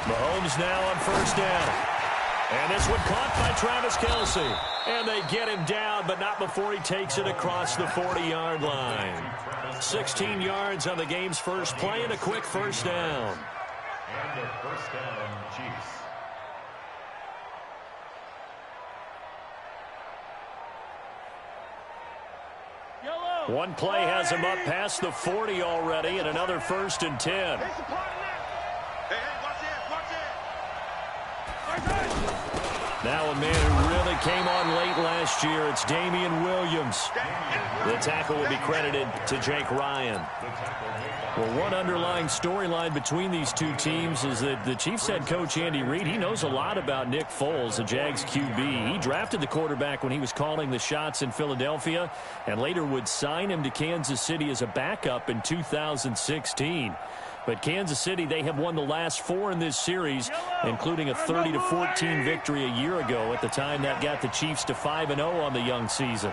Mahomes now on first down. And this one caught by Travis Kelce. And they get him down, but not before he takes it across the 40-yard line. 16 yards on the game's first play and a quick first down. And a first down, Chiefs. One play has him up past the 40 already, and another 1st and 10. Now a man who really came on late last year, it's Damian Williams. The tackle will be credited to Jake Ryan. Well, one underlying storyline between these two teams is that the Chiefs head coach Andy Reid, he knows a lot about Nick Foles, the Jags QB. He drafted the quarterback when he was calling the shots in Philadelphia and later would sign him to Kansas City as a backup in 2016. But Kansas City, they have won the last 4 in this series, including a 30-14 victory a year ago. At the time, that got the Chiefs to 5-0 on the young season.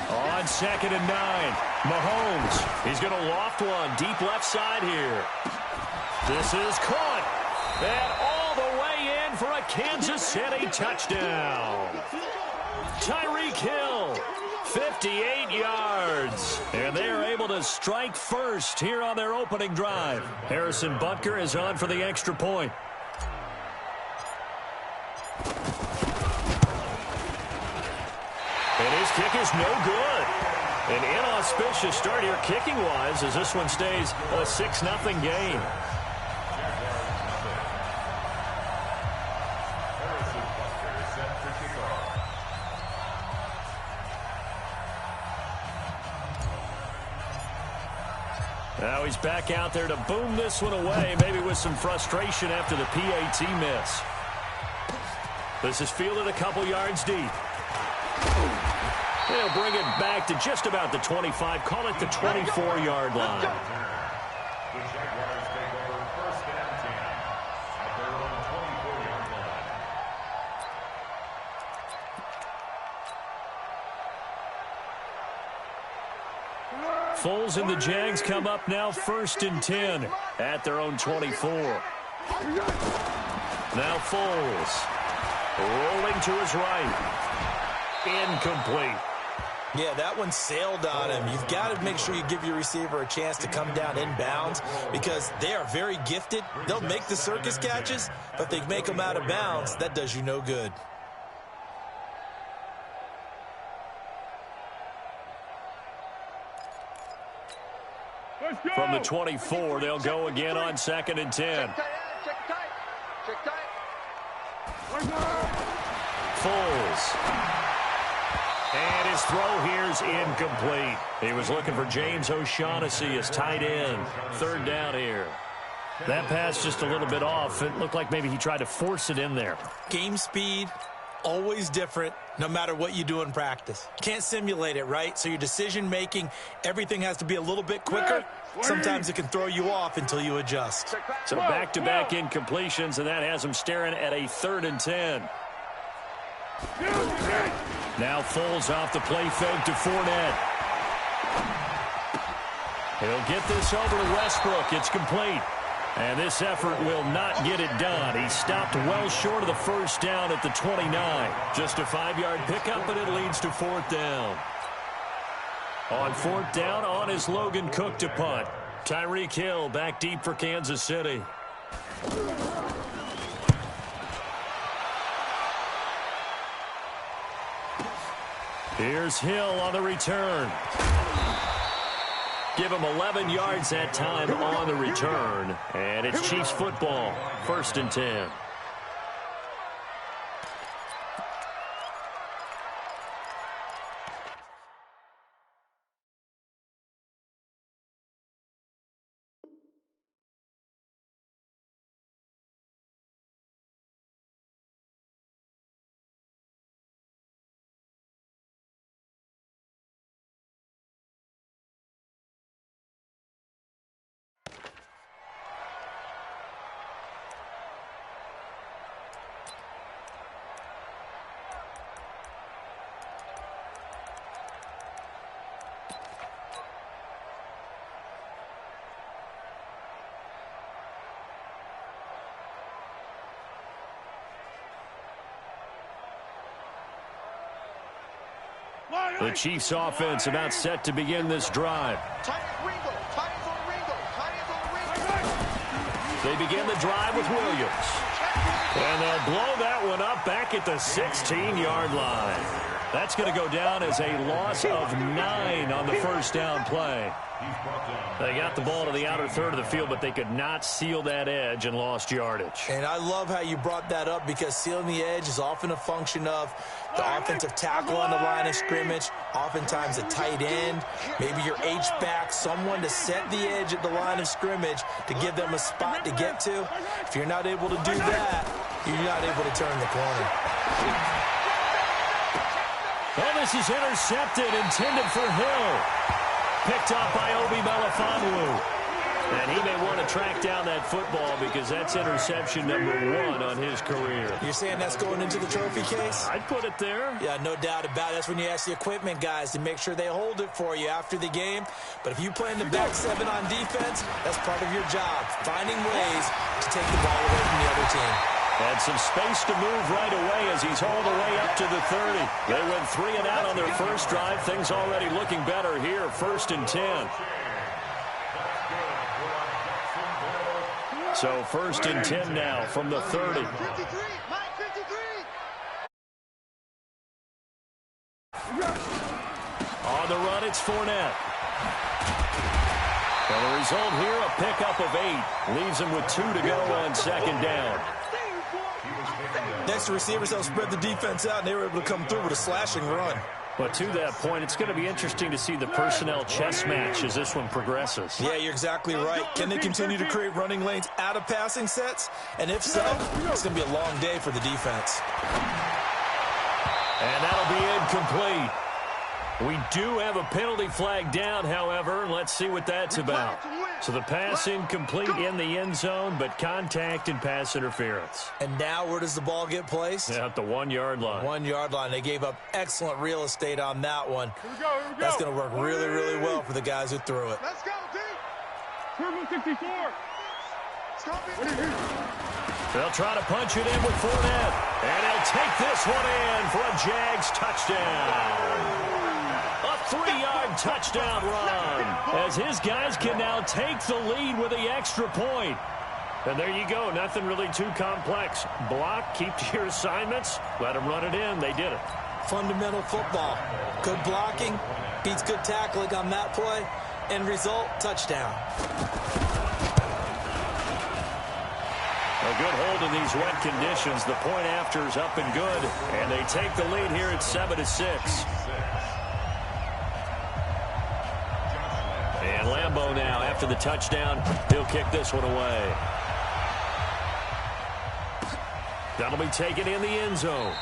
On 2nd and 9, Mahomes. He's going to loft one deep left side here. This is caught. And all the way in for a Kansas City touchdown. Tyreek Hill, 58 yards. And they are able to strike first here on their opening drive. Harrison Butker is on for the extra point. And his kick is no good. An inauspicious start here kicking-wise as this one stays a 6-0 game. Now he's back out there to boom this one away, maybe with some frustration after the PAT miss. This is fielded a couple yards deep. They'll bring it back to just about the 25, call it the 24-yard line. The Jaguars take over 1st and 10 at their own 24-yard line. Foles and the Jags come up now 1st and 10 at their own 24. Now Foles rolling to his right. Incomplete. Yeah, that one sailed on him. You've got to make sure you give your receiver a chance to come down inbounds because they are very gifted. They'll make the circus catches, but if they make them out of bounds, that does you no good. From the 24, they'll go again on 2nd and 10. Foles. And his throw here's incomplete. He was looking for James O'Shaughnessy as tight end. 3rd down here. That pass just a little bit off. It looked like maybe he tried to force it in there. Game speed, always different, no matter what you do in practice. Can't simulate it, right? So your decision-making, everything has to be a little bit quicker. Sometimes it can throw you off until you adjust. So back-to-back incompletions, and that has him staring at a 3rd and 10. Now Foles off the play fake to Fournette. He'll get this over to Westbrook. It's complete. And this effort will not get it done. He stopped well short of the 1st down at the 29. Just a 5-yard pickup, but it leads to 4th down. On 4th down, on is Logan Cook to punt. Tyreek Hill back deep for Kansas City. Here's Hill on the return. Give him 11 yards that time on the return. And it's Chiefs football, 1st and 10. The Chiefs offense about set to begin this drive. They begin the drive with Williams. And they'll blow that one up back at the 16-yard line. That's going to go down as a loss of 9 on the first down play. They got the ball to the outer third of the field, but they could not seal that edge and lost yardage. And I love how you brought that up, because sealing the edge is often a function of the offensive tackle on the line of scrimmage, oftentimes a tight end, maybe your H-back, someone to set the edge at the line of scrimmage to give them a spot to get to. If you're not able to do that, you're not able to turn the corner. Oh, this is intercepted, intended for Hill. Picked up by Obi Melifonwu. And he may want to track down that football, because that's interception number 1 on his career. You're saying that's going into the trophy case? I'd put it there. Yeah, no doubt about it. That's when you ask the equipment guys to make sure they hold it for you after the game. But if you play in the back 7 on defense, that's part of your job, finding ways to take the ball away from the other team. And some space to move right away as he's hauled away up to the 30. They went 3 and out on their first drive. Things already looking better here. 1st and 10. So 1st and 10 now from the 30. On the run, it's Fournette. And the result here, a pickup of 8. Leaves him with 2 to go on 2nd down. Next, the receivers help spread the defense out, and they were able to come through with a slashing run. But to that point, it's going to be interesting to see the personnel chess match as this one progresses. Yeah, you're exactly right. Can they continue to create running lanes out of passing sets? And if so, it's going to be a long day for the defense. And that'll be incomplete. We do have a penalty flag down, however. Let's see what that's about. So the pass incomplete in the end zone, but contact and pass interference. And now where does the ball get placed? Yeah, at the 1-yard line. 1-yard line. They gave up excellent real estate on that one. Here we go. That's going to work really, really well for the guys who threw it. Let's go, D. Turbo 64. They'll try to punch it in with Fournette. And he'll take this one in for a Jags touchdown. A 3-yard touchdown run, as his guys can now take the lead with the extra point. And there you go. Nothing really too complex. Block, keep to your assignments, let them run it in. They did it. Fundamental football. Good blocking beats good tackling on that play. End result, touchdown. A good hold in these wet conditions. The point after is up and good. And they take the lead here at 7-6. And Lambeau now, after the touchdown, he'll kick this one away. That'll be taken in the end zone.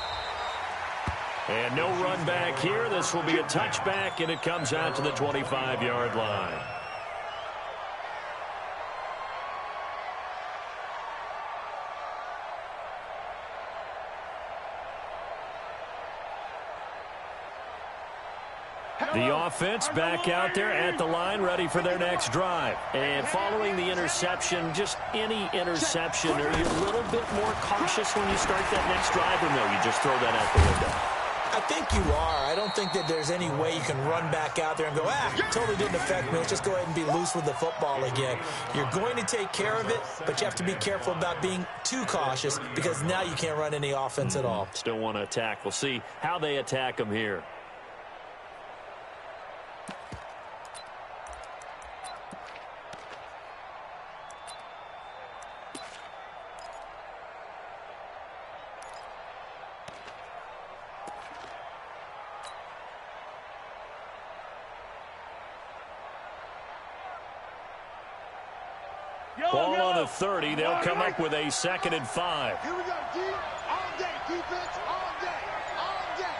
And no run back here. This will be a touchback, and it comes out to the 25-yard line. The offense back out there at the line, ready for their next drive. And following the interception, just any interception, are you a little bit more cautious when you start that next drive, or no, you just throw that out the window? I think you are. I don't think that there's any way you can run back out there and go, totally didn't affect me. Let's just go ahead and be loose with the football again. You're going to take care of it, but you have to be careful about being too cautious, because now you can't run any offense at all. Still want to attack. We'll see how they attack them here. Ball on the 30. They'll come up with a 2nd and 5. Here we go, D. All day, defense, all day, all day.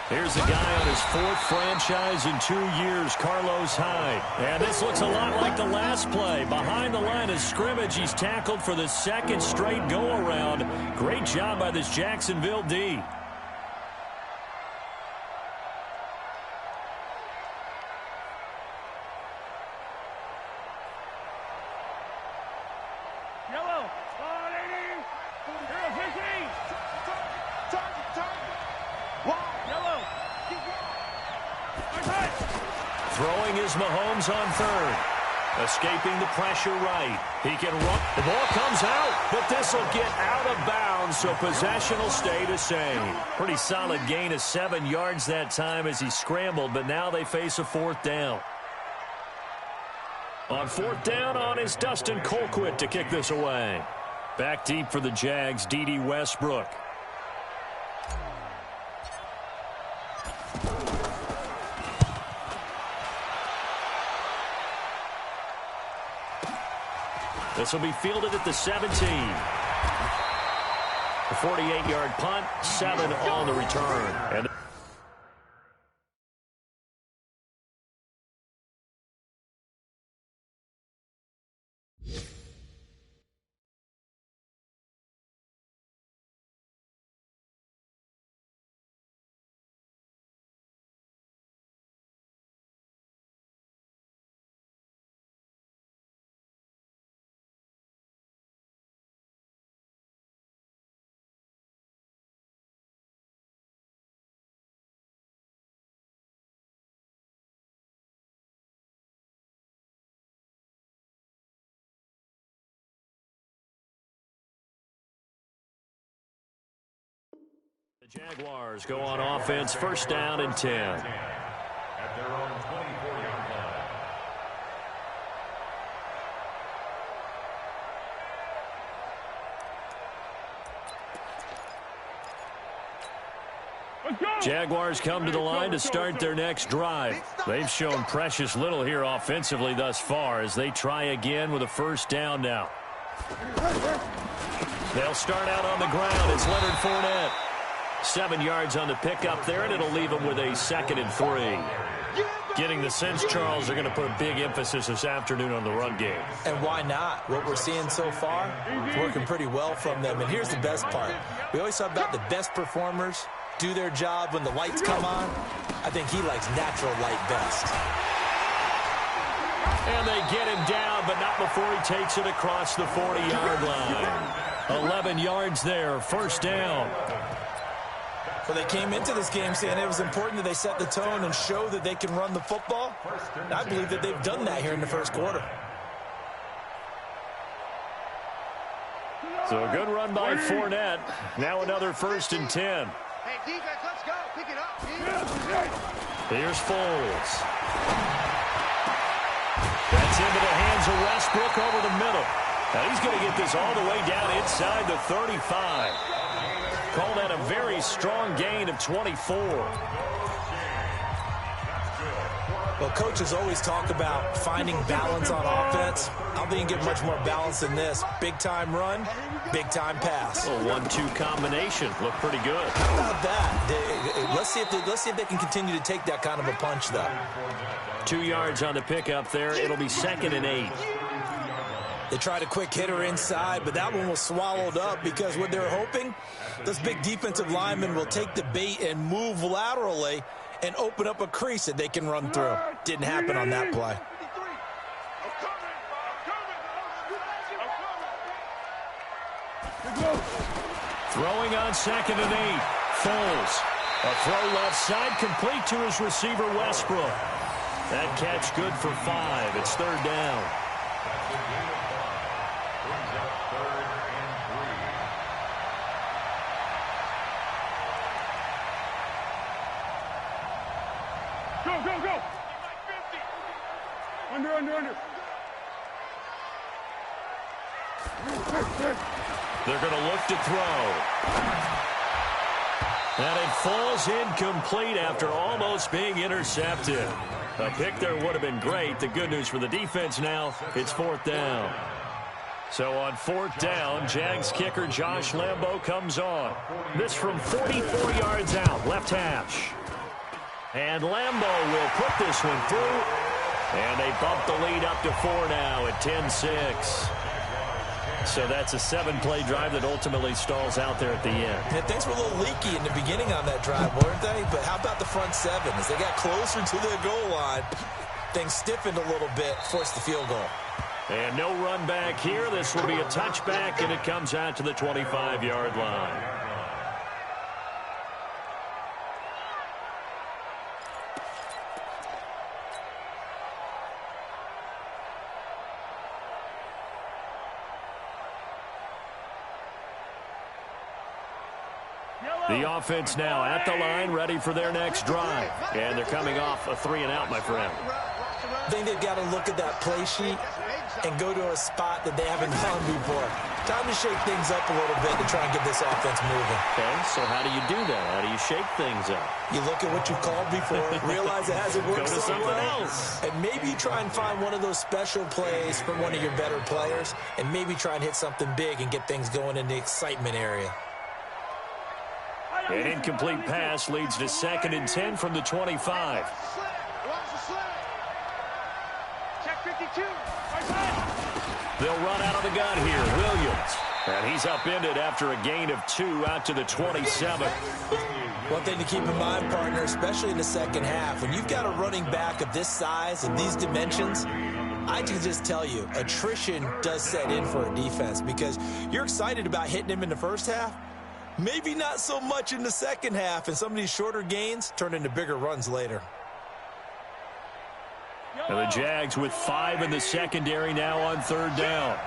Here's a guy on his 4th franchise in 2 years, Carlos Hyde. And this looks a lot like the last play. Behind the line of scrimmage, he's tackled for the 2nd straight go-around. Great job by this Jacksonville D. Throwing is Mahomes on third. Escaping the pressure right. He can run. The ball comes out, but this will get out of bounds, so possession will stay the same. Pretty solid gain of 7 yards that time as he scrambled, but now they face a fourth down. On fourth down is Dustin Colquitt to kick this away. Back deep for the Jags, D.D. Westbrook. This will be fielded at the 17. A 48-yard punt, 7 on the return. And the Jaguars go on offense, first down and 10. At their own 24-yard line. Jaguars come to the line to start their next drive. They've shown precious little here offensively thus far as they try again with a first down now. They'll start out on the ground. It's Leonard Fournette. 7 yards on the pickup there, and it'll leave them with a 2nd and 3. Getting the sense, Charles, they're going to put a big emphasis this afternoon on the run game. And why not? What we're seeing so far is working pretty well from them. And here's the best part. We always talk about the best performers do their job when the lights come on. I think he likes natural light best. And they get him down, but not before he takes it across the 40-yard line. 11 yards there, first down. Well, they came into this game saying it was important that they set the tone and show that they can run the football. And I believe that they've done that here in the first quarter. So a good run by Fournette. Now another 1st and 10. Hey, defense, let's go. Pick it up. Here's Foles. That's into the hands of Westbrook over the middle. Now he's going to get this all the way down inside the 35. Call that a very strong gain of 24. Well, coaches always talk about finding balance on offense. I don't think you get much more balance than this. Big-time run, big-time pass. A 1-2 combination. Looked pretty good. How about that? Let's see if they can continue to take that kind of a punch, though. 2 yards on the pickup there. It'll be 2nd and 8. They tried a quick hitter inside, but that one was swallowed up because what they're hoping, those big defensive linemen will take the bait and move laterally and open up a crease that they can run through. Didn't happen on that play. Throwing on 2nd and 8. Foles. A throw left side complete to his receiver Westbrook. That catch good for 5. It's 3rd down. Go. Under. They're going to look to throw. And it falls incomplete after almost being intercepted. A pick there would have been great. The good news for the defense now, it's 4th down. So on 4th down, Jags kicker Josh Lambo comes on. This from 44 yards out, left hash. And Lambo will put this one through. And they bump the lead up to 4 now at 10-6. So that's a 7-play drive that ultimately stalls out there at the end. Yeah, things were a little leaky in the beginning on that drive, weren't they? But how about the front 7? As they got closer to the goal line, things stiffened a little bit, forced the field goal. And no run back here. This will be a touchback, and it comes out to the 25-yard line. The offense now at the line, ready for their next drive. And they're coming off a 3-and-out, my friend. I think they've got to look at that play sheet and go to a spot that they haven't gone before. Time to shake things up a little bit to try and get this offense moving. Okay, so how do you do that? How do you shake things up? You look at what you've called before, realize it hasn't worked Go to so something well, else. and maybe try and find one of those special plays from one of your better players, and maybe try and hit something big and get things going in the excitement area. An incomplete pass leads to 2nd and 10 from the 25. Check 52. They'll run out of the gun here. Williams. And he's upended after a gain of 2 out to the 27. One thing to keep in mind, partner, especially in the second half, when you've got a running back of this size and these dimensions, I can just tell you, attrition does set in for a defense because you're excited about hitting him in the first half. Maybe not so much in the second half, and some of these shorter gains turn into bigger runs later. And the Jags with 5 in the secondary now on 3rd down.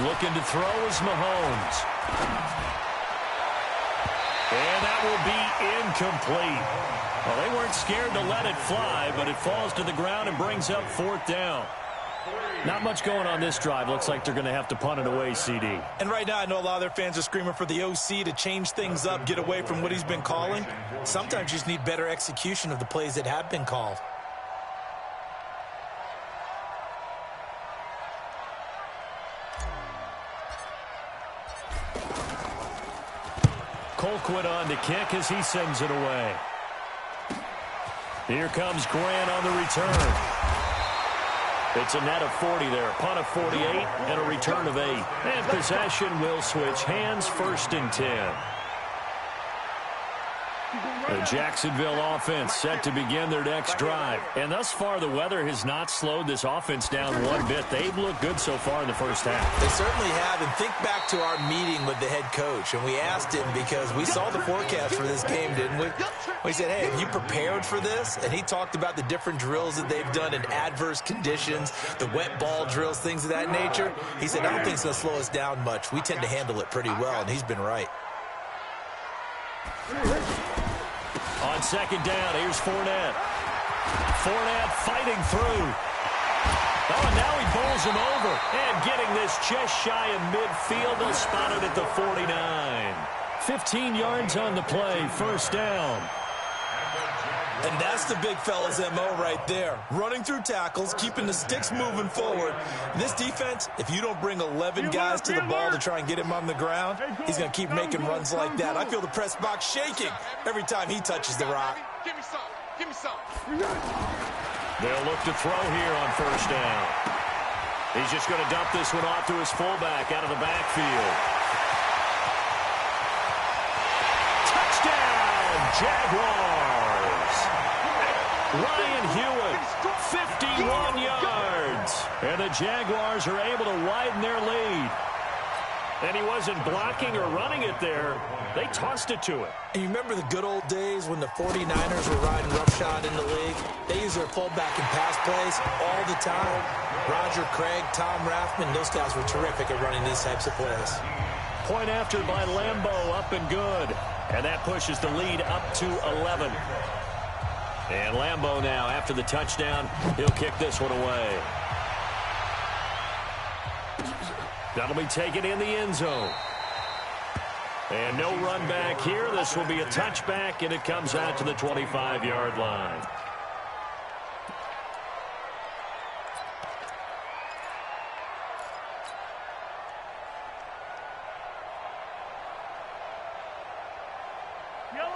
Looking to throw is Mahomes. And that will be incomplete. Well, they weren't scared to let it fly, but it falls to the ground and brings up 4th down. Not much going on this drive. Looks like they're going to have to punt it away, CD. And right now, I know a lot of their fans are screaming for the OC to change things up, get away from what he's been calling. Sometimes you just need better execution of the plays that have been called. Colquitt on to kick as he sends it away. Here comes Grant on the return. It's a net of 40 there, punt of 48, and a return of 8. And possession will switch hands, 1st and 10. The Jacksonville offense set to begin their next drive. And thus far, the weather has not slowed this offense down one bit. They've looked good so far in the first half. They certainly have. And think back to our meeting with the head coach. And we asked him because we saw the forecast for this game, didn't we? We said, hey, have you prepared for this? And he talked about the different drills that they've done in adverse conditions, the wet ball drills, things of that nature. He said, I don't think it's going to slow us down much. We tend to handle it pretty well, and he's been right. On 2nd down, here's Fournette. Fournette fighting through. Oh, and now he bowls him over. And getting this just shy of midfield. They'll spot it at the 49. 15 yards on the play, 1st down. And that's the big fella's MO right there. Running through tackles, keeping the sticks moving forward. This defense, if you don't bring 11 guys to the ball to try and get him on the ground, he's going to keep making runs like that. I feel the press box shaking every time he touches the rock. Give me some. Give me some. They'll look to throw here on 1st down. He's just going to dump this one off to his fullback out of the backfield. Touchdown, Jaguars! Ryan Hewitt, 51 yards. And the Jaguars are able to widen their lead. And he wasn't blocking or running it there. They tossed it to him. And you remember the good old days when the 49ers were riding roughshod in the league? They use their fullback and pass plays all the time. Roger Craig, Tom Rathman, those guys were terrific at running these types of plays. Point after by Lambeau, up and good. And that pushes the lead up to 11. And Lambeau now, after the touchdown, he'll kick this one away. That'll be taken in the end zone. And no run back here. This will be a touchback, and it comes out to the 25-yard line.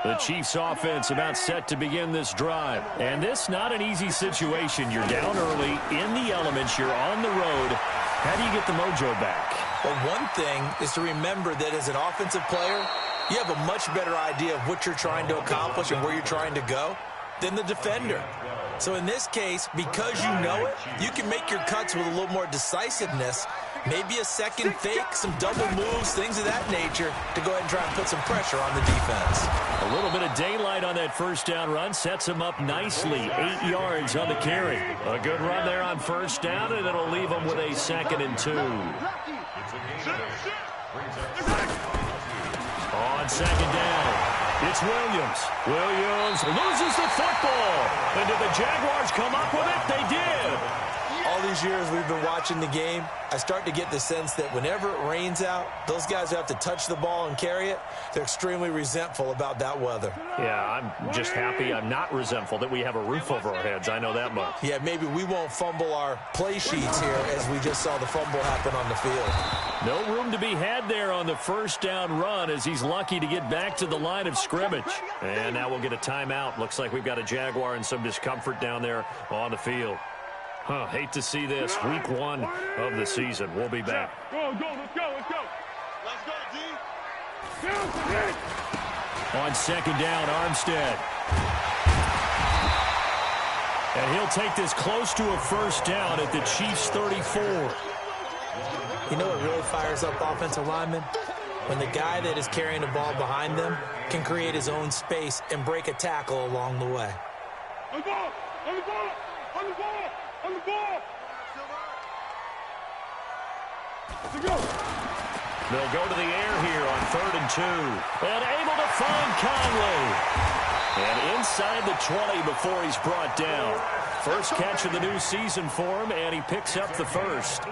The Chiefs offense about set to begin this drive. And this not an easy situation. You're down early, in the elements, you're on the road. How do you get the mojo back? Well, one thing is to remember that as an offensive player, you have a much better idea of what you're trying to accomplish and where you're trying to go than the defender. So in this case, because you know it, you can make your cuts with a little more decisiveness, maybe a second fake, some double moves, things of that nature, to go ahead and try and put some pressure on the defense. A little bit of daylight on that 1st down run sets him up nicely. 8 yards on the carry. A good run there on 1st down, and it'll leave him with a 2nd and 2. On second down, it's Williams. Williams loses the football. And did the Jaguars come up with it? They did. All these years we've been watching the game, I start to get the sense that whenever it rains out, those guys who have to touch the ball and carry it, they're extremely resentful about that weather. Yeah, I'm just happy I'm not resentful that we have a roof over our heads. I know that much. Yeah, maybe we won't fumble our play sheets here as we just saw the fumble happen on the field. No room to be had there on the first down run as he's lucky to get back to the line of scrimmage. And now we'll get a timeout. Looks like we've got a Jaguar in some discomfort down there on the field. Hate to see this. Week 1 of the season. We'll be back. Go, let's go. Let's go, D. On second down, Armstead. And he'll take this close to a first down at the Chiefs' 34. You know what really fires up offensive linemen? When the guy that is carrying the ball behind them can create his own space and break a tackle along the way. On the ball! Let's go! They'll go to the air here on 3rd and 2. And able to find Conley. And inside the 20 before he's brought down. First catch of the new season for him, and he picks up the first.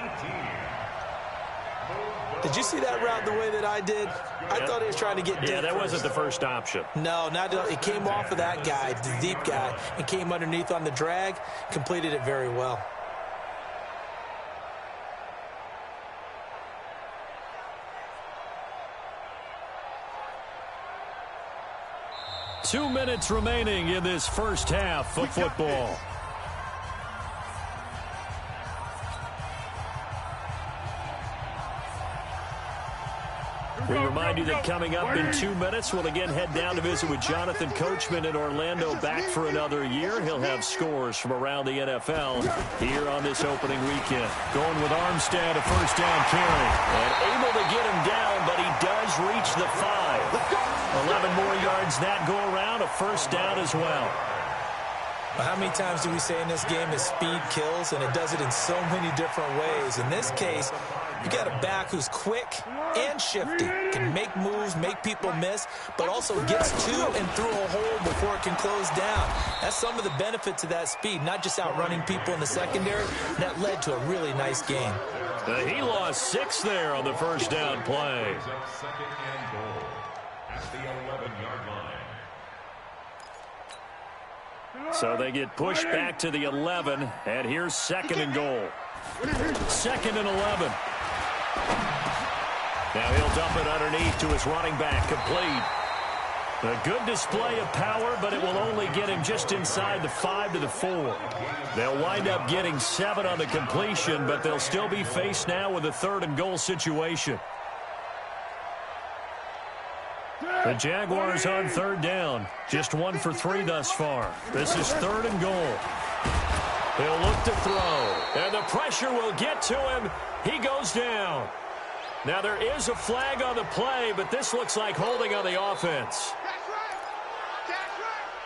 Did you see that route the way that I did? I thought he was trying to get deep. Yeah, that first. wasn't the first option. No, not at all. It came off of that guy, the deep guy, and came underneath on the drag, completed it very well. Two minutes remaining in this first half of football. We remind you that coming up in 2 minutes, we'll again head down to visit with Jonathan Coachman in Orlando, back for another year. He'll have scores from around the NFL here on this opening weekend. Going with Armstead, a first down carry. And able to get him down, but he does reach the 5. 11 more yards that go around, a first down as well. How many times do we say in this game that speed kills, and it does it in so many different ways? In this case, you got a back who's quick and shifty, can make moves, make people miss, but also gets to and through a hole before it can close down. That's some of the benefits of that speed, not just outrunning people in the secondary. That led to a really nice game. He lost 6 there on the first down play. Second and goal at the 11-yard line. So they get pushed back to the 11, and here's 2nd and goal. 2nd and 11. Now he'll dump it underneath to his running back, complete. A good display of power, but it will only get him just inside the 5 to the 4. They'll wind up getting 7 on the completion, but they'll still be faced now with a 3rd and goal situation. The Jaguars on 3rd down. Just 1 for 3 thus far. This is 3rd and goal. He'll look to throw. And the pressure will get to him. He goes down. Now there is a flag on the play, but this looks like holding on the offense. That's right!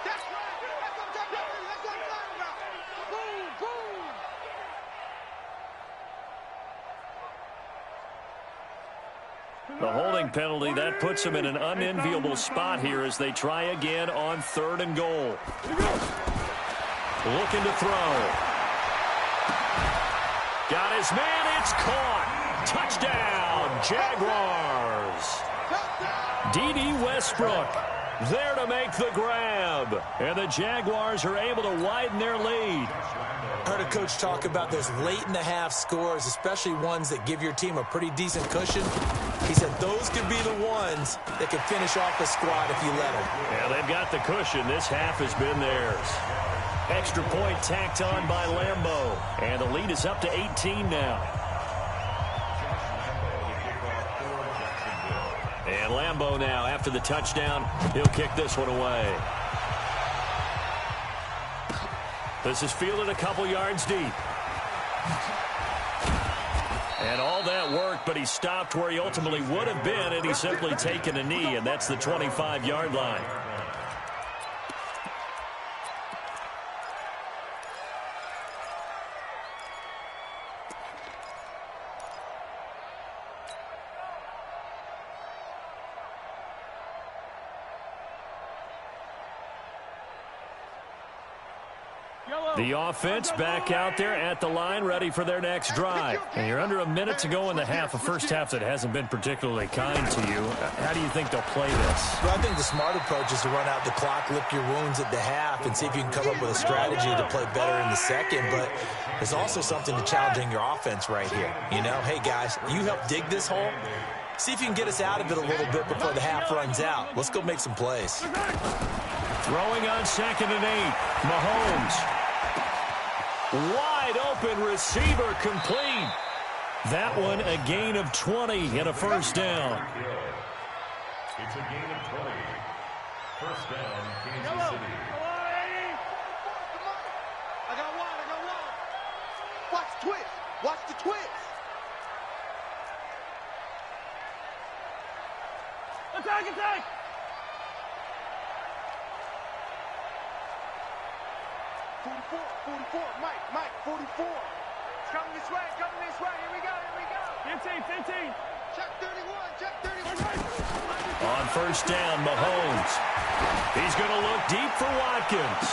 That's what I'm talking about! Boom! The holding penalty, that puts him in an unenviable spot here as they try again on 3rd and goal. Looking to throw. Got his man, it's caught. Touchdown, Jaguars. D.D. Westbrook there to make the grab. And the Jaguars are able to widen their lead. I heard a coach talk about those late-in-the-half scores, especially ones that give your team a pretty decent cushion. He said those could be the ones that could finish off a squad if you let them. Yeah, they've got the cushion. This half has been theirs. Extra point tacked on by Lambeau. And the lead is up to 18 now. And Lambeau now, after the touchdown, he'll kick this one away. This is fielded a couple yards deep. And all that worked, but he stopped where he ultimately would have been, and he's simply taken a knee, and that's the 25-yard line. The offense back out there at the line, ready for their next drive. And you're under a minute to go in the half, a first half that hasn't been particularly kind to you. How do you think they'll play this? Well, I think the smart approach is to run out the clock, lick your wounds at the half, and see if you can come up with a strategy to play better in the second. But there's also something to challenging your offense right here. You know, hey, guys, you help dig this hole. See if you can get us out of it a little bit before the half runs out. Let's go make some plays. Throwing on 2nd and 8. Mahomes. Wide open receiver complete. That one a gain of 20 and a first down. It's a gain of 20. First down, Kansas City. I got one. Watch the twist. Watch the twist. Attack. 44, Mike, 44. It's coming this way. Here we go. 15. Check 31. On first down, Mahomes. He's going to look deep for Watkins.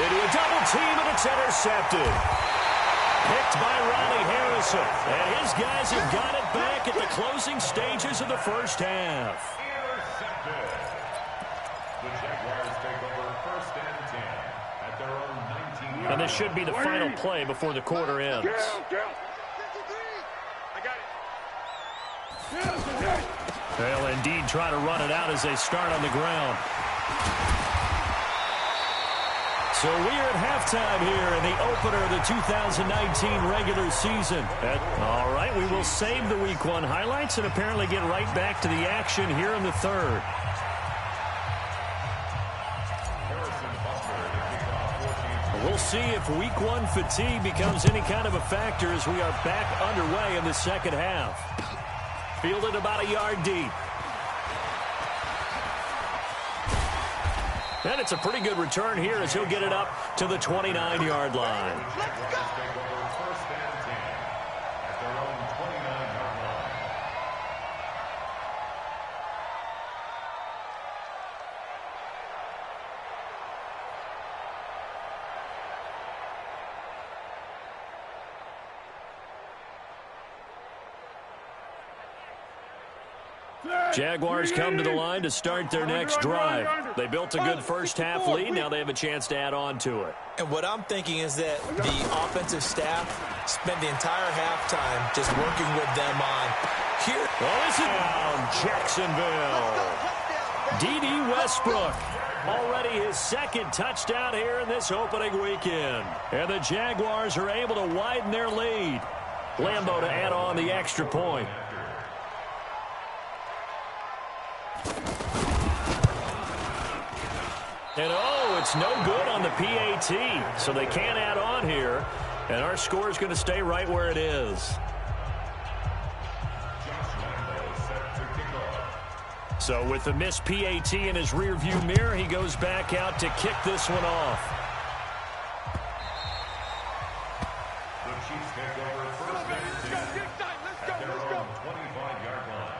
Into a double team, and it's intercepted. Picked by Ronnie Harrison. And his guys have got it back at the closing stages of the first half. Intercepted. The Jaguars take over first and 10 at their own 19. And this should be the final play before the quarter ends. 53. I got it. They'll indeed try to run it out as they start on the ground. So we're at halftime here in the opener of the 2019 regular season. All right, we will save the Week 1 highlights and apparently get right back to the action here in the third. We'll see if Week 1 fatigue becomes any kind of a factor as we are back underway in the second half. Fielded about a yard deep. And it's a pretty good return here as he'll get it up to the 29-yard line. Jaguars come to the line to start their next drive. They built a good first half lead. Now they have a chance to add on to it. And what I'm thinking is that the offensive staff spent the entire halftime just working with them on here. Well, this is down Jacksonville. D.D. Westbrook. Already his second touchdown here in this opening weekend. And the Jaguars are able to widen their lead. Lambeau to add on the extra point. And it's no good on the PAT, so they can't add on here. And our score is going to stay right where it is. So with the missed PAT in his rearview mirror, he goes back out to kick this one off. The Chiefs take over first and 10 at their own 25-yard line.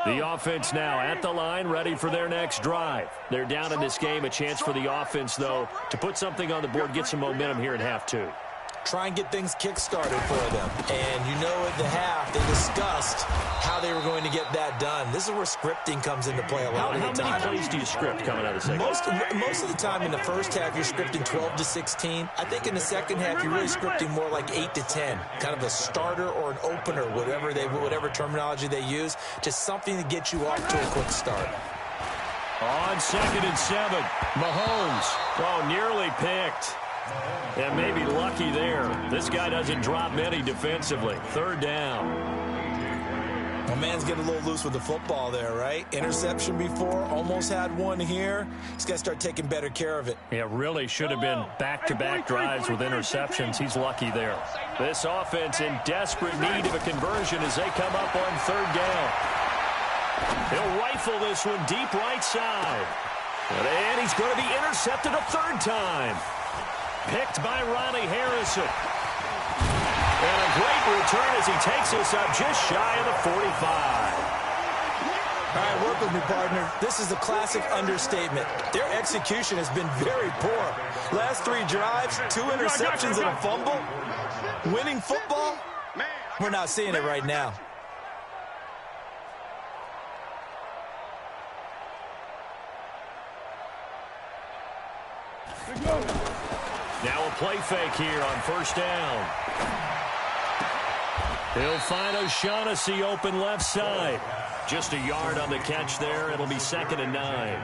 The offense now at the line, ready for their next drive. They're down in this game. A chance for the offense, though, to put something on the board, get some momentum here in half two. Try and get things kick-started for them. And you know at the half, they discussed how they were going to get that done. This is where scripting comes into play a lot of the time. How many plays do you script coming out of the second? Most of the time in the first half, you're scripting 12 to 16. I think in the second half, you're really scripting more like 8 to 10. Kind of a starter or an opener, whatever terminology they use. Just something to get you off to a quick start. On 2nd and 7, Mahomes. Nearly picked. And maybe lucky there. This guy doesn't drop many defensively. Third down. Well, man's getting a little loose with the football there, right? Interception before, almost had one here. He's got to start taking better care of it. Yeah, really should have been back-to-back drives with interceptions. He's lucky there. This offense in desperate need of a conversion as they come up on third down. He'll rifle this one deep right side. And he's going to be intercepted a third time. Picked by Riley Harrison. And a great return as he takes us up just shy of the 45. All right, work with me, partner. This is a classic understatement. Their execution has been very poor. Last 3 drives, 2 interceptions and a fumble. Winning football? We're not seeing it right now. Now a play fake here on first down. He'll find O'Shaughnessy open left side. Just a yard on the catch there. It'll be 2nd and 9.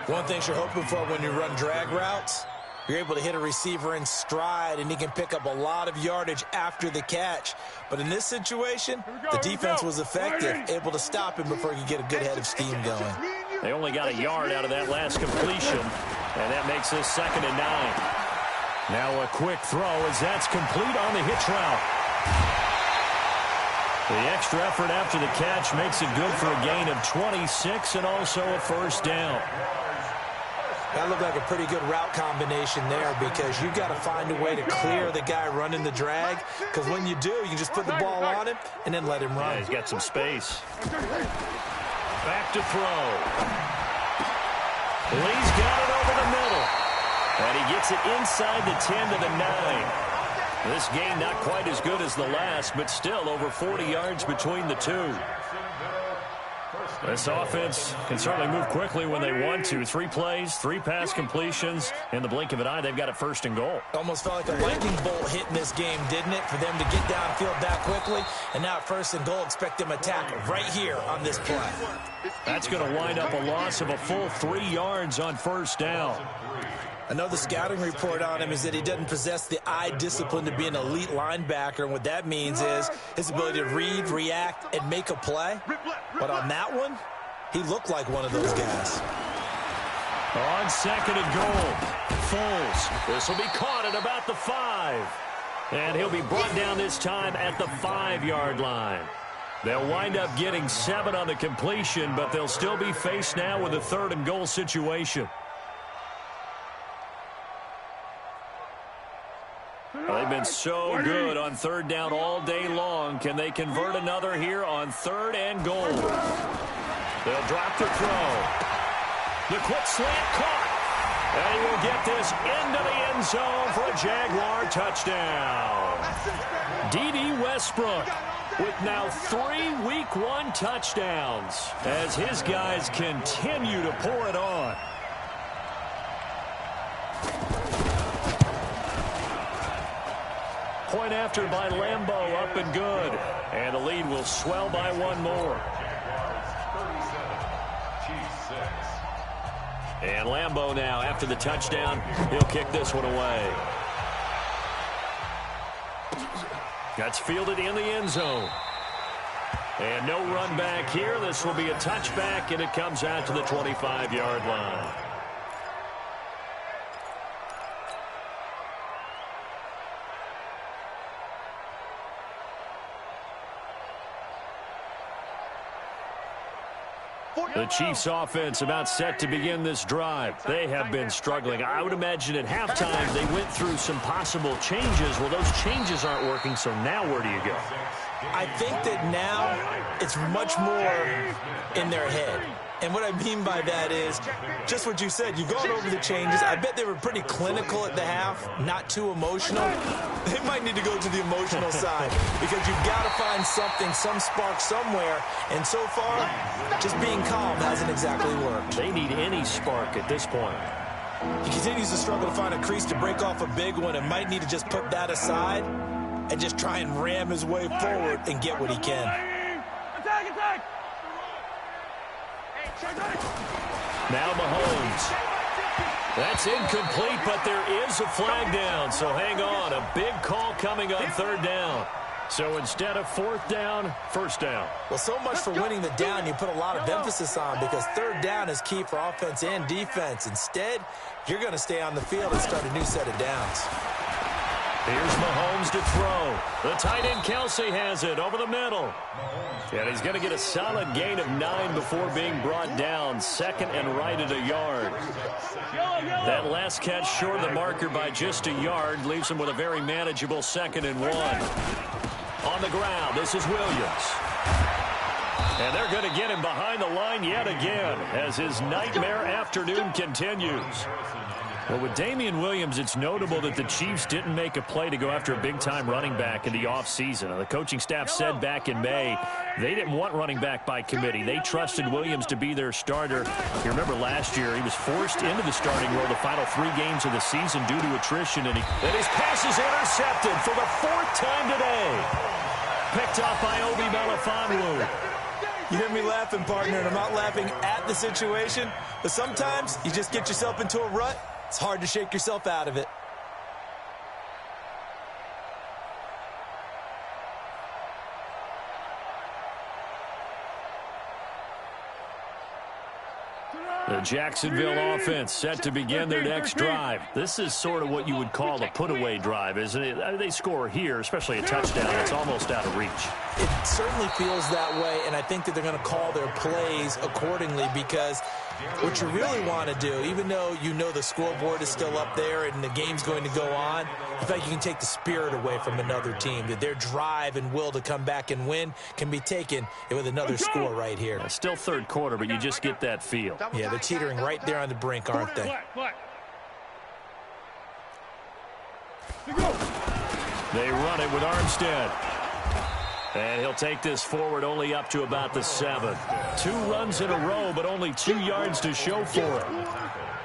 One thing you're hoping for when you run drag routes, you're able to hit a receiver in stride, and he can pick up a lot of yardage after the catch. But in this situation, the defense was effective, able to stop him before he could get a good head of steam going. They only got a yard out of that last completion, and that makes this 2nd and 9. Now a quick throw as that's complete on the hitch route. The extra effort after the catch makes it good for a gain of 26 and also a first down. That looked like a pretty good route combination there because you've got to find a way to clear the guy running the drag, because when you do, you just put the ball on him and then let him run. Yeah, he's got some space. Back to throw. Lee's got it over the middle. And he gets it inside the 10 to the 9. This game not quite as good as the last, but still over 40 yards between the two. This offense can certainly move quickly when they want to. 3 plays, 3 pass completions. In the blink of an eye, they've got a 1st and goal. Almost felt like a lightning bolt hit in this game, didn't it? For them to get downfield that quickly. And now at 1st and goal, expect them to attack right here on this play. That's going to wind up a loss of a full 3 yards on first down. Another scouting report on him is that he doesn't possess the eye discipline to be an elite linebacker. And what that means is his ability to read, react, and make a play. But on that one, he looked like one of those guys. On 2nd and goal, Foles. This will be caught at about the 5. And he'll be brought down this time at the 5-yard line. They'll wind up getting 7 on the completion, but they'll still be faced now with a 3rd and goal situation. They've been so good on 3rd down all day long. Can they convert another here on 3rd and goal? They'll drop the throw. The quick slant caught. And he will get this into the end zone for a Jaguar touchdown. D.D. Westbrook with now 3 Week 1 touchdowns as his guys continue to pour it on. Point after by Lambeau, up and good. And the lead will swell by 1 more. And Lambeau now, after the touchdown, he'll kick this one away. That's fielded in the end zone. And no run back here. This will be a touchback, and it comes out to the 25-yard line. The Chiefs offense about set to begin this drive. They have been struggling. I would imagine at halftime they went through some possible changes. Well, those changes aren't working, so now where do you go? I think that now it's much more in their head. And what I mean by that is just what you said. You've gone over the changes. I bet they were pretty clinical at the half, not too emotional. They might need to go to the emotional side because you've got to find something, some spark somewhere. And so far, just being calm hasn't exactly worked. They need any spark at this point. He continues to struggle to find a crease to break off a big one and might need to just put that aside and just try and ram his way forward and get what he can. Attack, attack! Now Mahomes. That's incomplete, but there is a flag down, so hang on. A big call coming on 3rd down. So instead of fourth down, first down. Well, so much for winning the down you put a lot of emphasis on, because third down is key for offense and defense. Instead, you're going to stay on the field and start a new set of downs. Here's Mahomes to throw. The tight end Kelsey has it over the middle. And he's going to get a solid gain of 9 before being brought down. Second and right at a yard. That last catch short of the marker by just a yard leaves him with a very manageable 2nd and 1. On the ground, this is Williams. And they're going to get him behind the line yet again as his nightmare afternoon continues. Well, with Damian Williams, it's notable that the Chiefs didn't make a play to go after a big-time running back in the offseason. The coaching staff said back in May they didn't want running back by committee. They trusted Williams to be their starter. You remember last year he was forced into the starting role the final 3 games of the season due to attrition, and his pass is intercepted for the 4th time today. Picked off by Obi Melifonwu. You hear me laughing, partner, and I'm not laughing at the situation, but sometimes you just get yourself into a rut. It's hard to shake yourself out of it. The Jacksonville offense set to begin their next drive. This is sort of what you would call a put-away drive, isn't it? They score here, especially a touchdown. It's almost out of reach. It certainly feels that way, and I think that they're going to call their plays accordingly, because what you really want to do, even though you know the scoreboard is still up there and the game's going to go on, I feel like you can take the spirit away from another team, that their drive and will to come back and win can be taken with another score right here. It's still third quarter, but you just get that feel. Yeah, they're teetering right there on the brink, aren't they? They run it with Armstead. And he'll take this forward only up to about the 7. 2 runs in a row, but only 2 yards to show for it.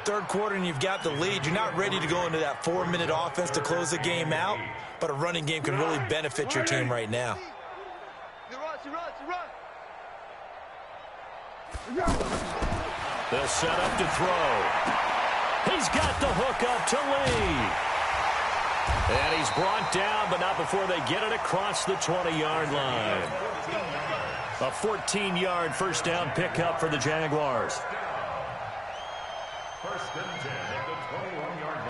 Third quarter and you've got the lead. You're not ready to go into that 4-minute offense to close the game out, but a running game can really benefit your team right now. They'll set up to throw. He's got the hook up to Lee. And he's brought down, but not before they get it across the 20-yard line. A 14-yard first down pickup for the Jaguars. First and 10 at the 21-yard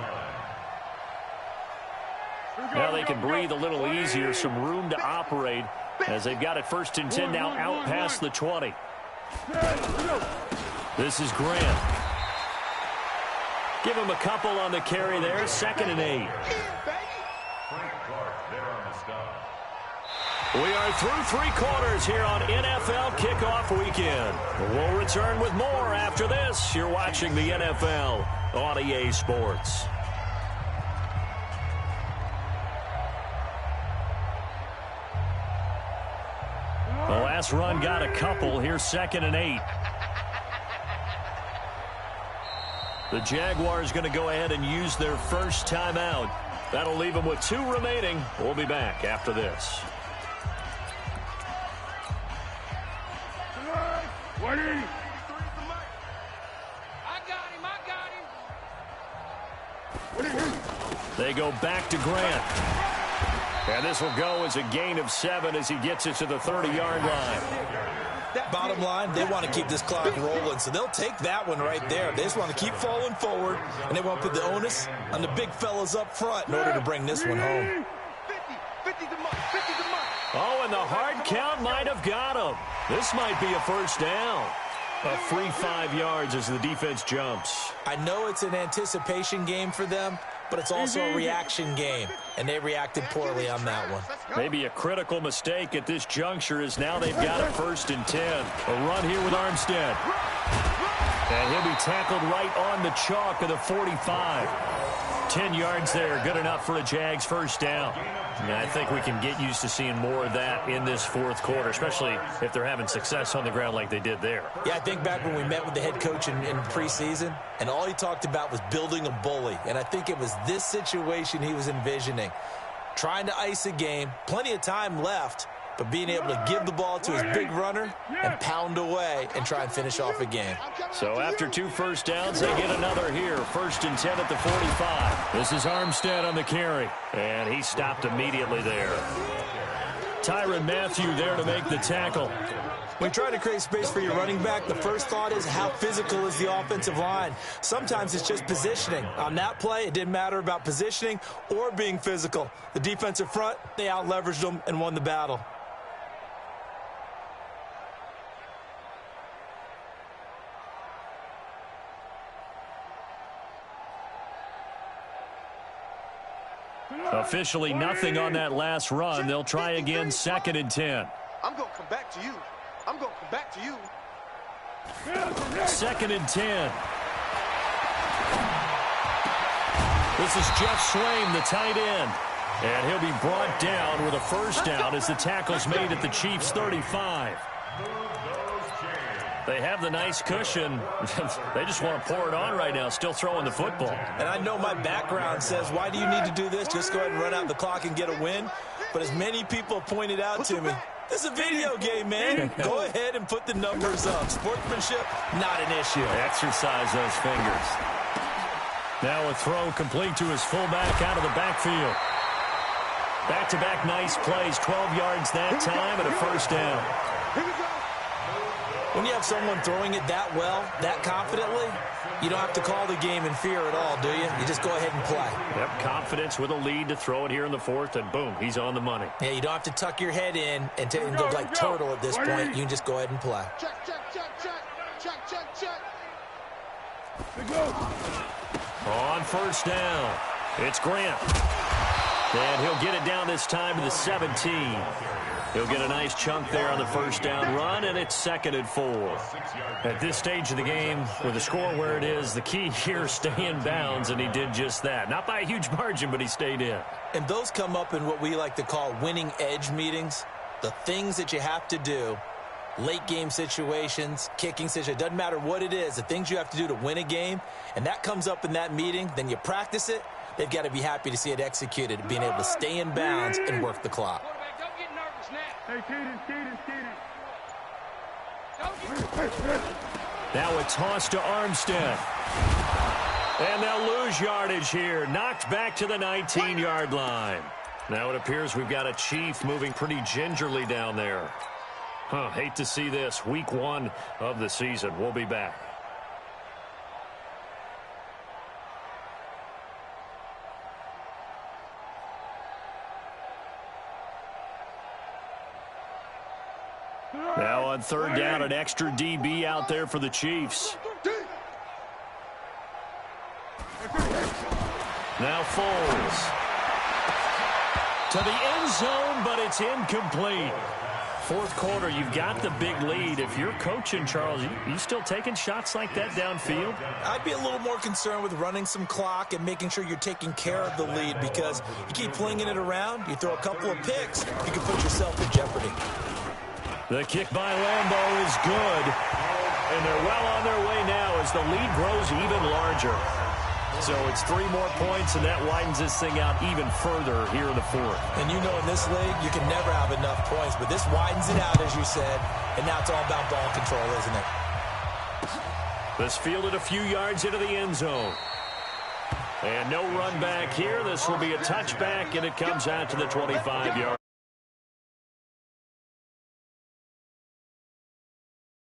line. Now they can breathe a little easier, some room to operate as they've got it first and 10 now out past the 20. This is Grant. Give him a couple on the carry there, 2nd and 8. We are through 3 quarters here on NFL Kickoff Weekend. We'll return with more after this. You're watching the NFL on EA Sports. The last run got a couple. Here's 2nd and 8. The Jaguars going to go ahead and use their first timeout. That'll leave them with 2 remaining. We'll be back after this. They go back to Grant. And this will go as a gain of 7 as he gets it to the 30-yard line. Bottom line, they want to keep this clock rolling, so they'll take that one right there. They just want to keep falling forward, and they want to put the onus on the big fellas up front in order to bring this one home. Oh, and the hard count might have got him. This might be a first down. A free 5 yards as the defense jumps. I know it's an anticipation game for them, but it's also a reaction game, and they reacted poorly on that one. Maybe a critical mistake at this juncture is now they've got it first and 10. A run here with Armstead. And he'll be tackled right on the chalk of the 45. 10 yards there, good enough for a Jags first down. And I think we can get used to seeing more of that in this fourth quarter, especially if they're having success on the ground like they did there. Yeah, I think back when we met with the head coach in preseason, and all he talked about was building a bully. And I think it was this situation he was envisioning. Trying to ice a game, plenty of time left, but being able to give the ball to his big runner and pound away and try and finish off a game. So after 2 first downs, they get another here. First and 10 at the 45. This is Armstead on the carry. And he stopped immediately there. Tyrann Mathieu there to make the tackle. When trying to create space for your running back, the first thought is how physical is the offensive line. Sometimes it's just positioning. On that play, it didn't matter about positioning or being physical. The defensive front, they out-leveraged them and won the battle. Officially nothing on that last run. They'll try again, 2nd and 10. I'm going to come back to you. I'm going to come back to you. 2nd and 10. This is Jeff Swaim, the tight end. And he'll be brought down with a first down as the tackle's made at the Chiefs' 35. They have the nice cushion. They just want to pour it on right now, still throwing the football. And I know my background says, why do you need to do this? Just go ahead and run out the clock and get a win. But as many people pointed out to me, this is a video game, man. Go ahead and put the numbers up. Sportsmanship, not an issue. Exercise those fingers. Now a throw complete to his fullback out of the backfield. Back-to-back nice plays, 12 yards that time and a first down. When you have someone throwing it that well, that confidently, you don't have to call the game in fear at all, do you? You just go ahead and play. Yep, confidence with a lead to throw it here in the 4th, and boom, he's on the money. Yeah, you don't have to tuck your head in and go like turtle at this point. You can just go ahead and play. Check, check, check, check. Check, check, check. On first down, it's Grant. And he'll get it down this time to the 17. He'll get a nice chunk there on the first down run, and it's 2nd and 4. At this stage of the game, with the score where it is, the key here, stay in bounds, and he did just that. Not by a huge margin, but he stayed in. And those come up in what we like to call winning edge meetings. The things that you have to do, late game situations, kicking situations, doesn't matter what it is, the things you have to do to win a game, and that comes up in that meeting, then you practice it. They've got to be happy to see it executed, being able to stay in bounds and work the clock. Hey, Keaton. Now a toss to Armstead. And they'll lose yardage here. Knocked back to the 19-yard line. Now it appears we've got a Chief moving pretty gingerly down there. Hate to see this. Week 1 of the season. We'll be back. Now on 3rd down, an extra DB out there for the Chiefs. Now Foles. To the end zone, but it's incomplete. 4th quarter, you've got the big lead. If you're coaching, Charles, you still taking shots like that downfield? I'd be a little more concerned with running some clock and making sure you're taking care of the lead, because you keep flinging it around, you throw a couple of picks, you can put yourself in jeopardy. The kick by Lambeau is good. And they're well on their way now as the lead grows even larger. So it's 3 more points, and that widens this thing out even further here in the 4th. And you know in this league, you can never have enough points, but this widens it out, as you said, and now it's all about ball control, isn't it? This fielded a few yards into the end zone. And no run back here. This will be a touchback, and it comes out to the 25-yard.